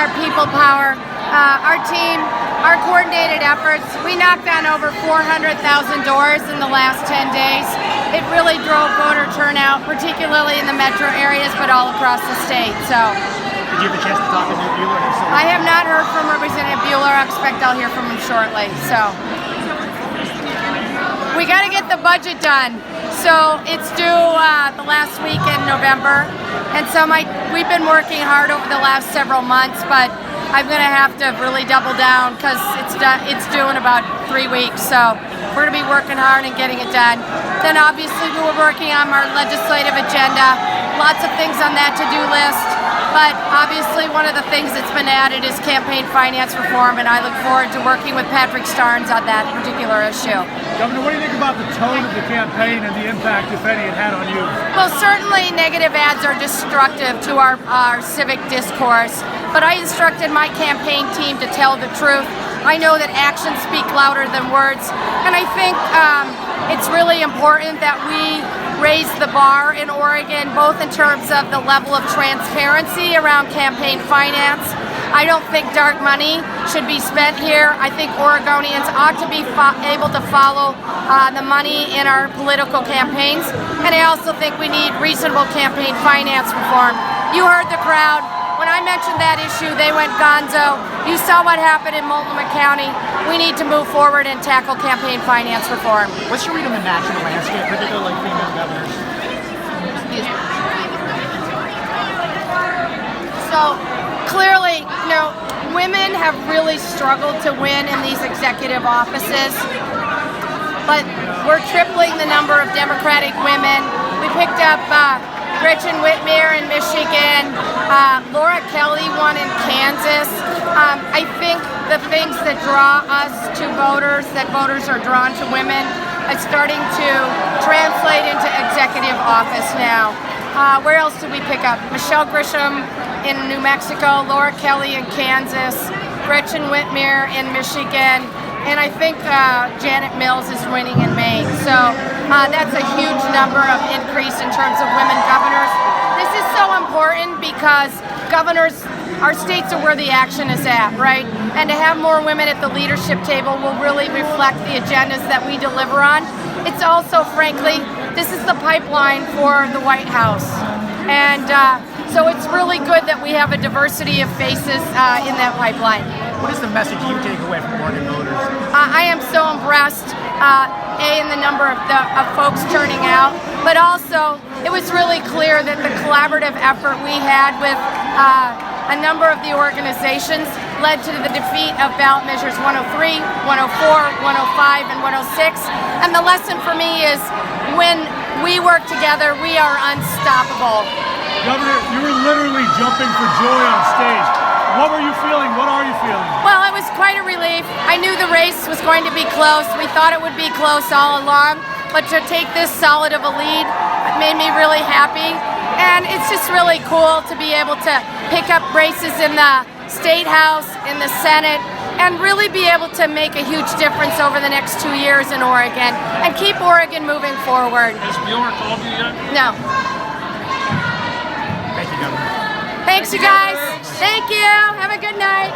our people power, our team, our coordinated efforts. We knocked on over 400,000 doors in the last 10 days. It really drove voter turnout, particularly in the metro areas, but all across the state. So, did you have a chance to talk to Bueller? I have not heard from Representative Bueller. I expect I'll hear from him shortly. So, we got to get the budget done. So it's due the last week in November, and so we've been working hard over the last several months, but I'm going to have to really double down because it's due in about 3 weeks. So we're going to be working hard and getting it done. Then obviously we were working on our legislative agenda, lots of things on that to-do list, but obviously one of the things that's been added is campaign finance reform, and I look forward to working with Patrick Starnes on that particular issue. Governor, what do you think about the tone of the campaign and the impact, if any, it had on you? Well, certainly negative ads are destructive to our civic discourse, but I instructed my campaign team to tell the truth. I know that actions speak louder than words, and I think it's really important that we raise the bar in Oregon, both in terms of the level of transparency around campaign finance. I don't think dark money should be spent here. I think Oregonians ought to be able to follow the money in our political campaigns, and I also think we need reasonable campaign finance reform. You heard the crowd. When I mentioned that issue, they went gonzo. You saw what happened in Multnomah County. We need to move forward and tackle campaign finance reform. What's your read on the national landscape, particularly female governors? So clearly, women have really struggled to win in these executive offices, but we're tripling the number of Democratic women. We picked up Gretchen Whitmer in Michigan, Laura Kelly won in Kansas. I think the things that draw us to voters, that voters are drawn to women, is starting to translate into executive office now. Where else did we pick up? Michelle Grisham in New Mexico, Laura Kelly in Kansas, Gretchen Whitmer in Michigan, and I think Janet Mills is winning in Maine. So that's a huge number of increase in terms of women governors. This is so important because governors, our states are where the action is at, right? And to have more women at the leadership table will really reflect the agendas that we deliver on. It's also, frankly, this is the pipeline for the White House. And so it's really good that we have a diversity of faces in that pipeline. What is the message you take away from Oregon voters? I am so impressed, in the number of folks turning out, but also it was really clear that the collaborative effort we had with a number of the organizations led to the defeat of ballot measures 103, 104, 105, and 106. And the lesson for me is when we work together, we are unstoppable. Governor, you were literally jumping for joy on stage. What were you feeling? What are you feeling? Well, it was quite a relief. I knew the race was going to be close. We thought it would be close all along, but to take this solid of a lead made me really happy. And it's just really cool to be able to pick up races in the State House, in the Senate, and really be able to make a huge difference over the next 2 years in Oregon and keep Oregon moving forward. Has Bueller called you yet? No. Thank you, Governor. Thanks, you guys. Thank you. Have a good night.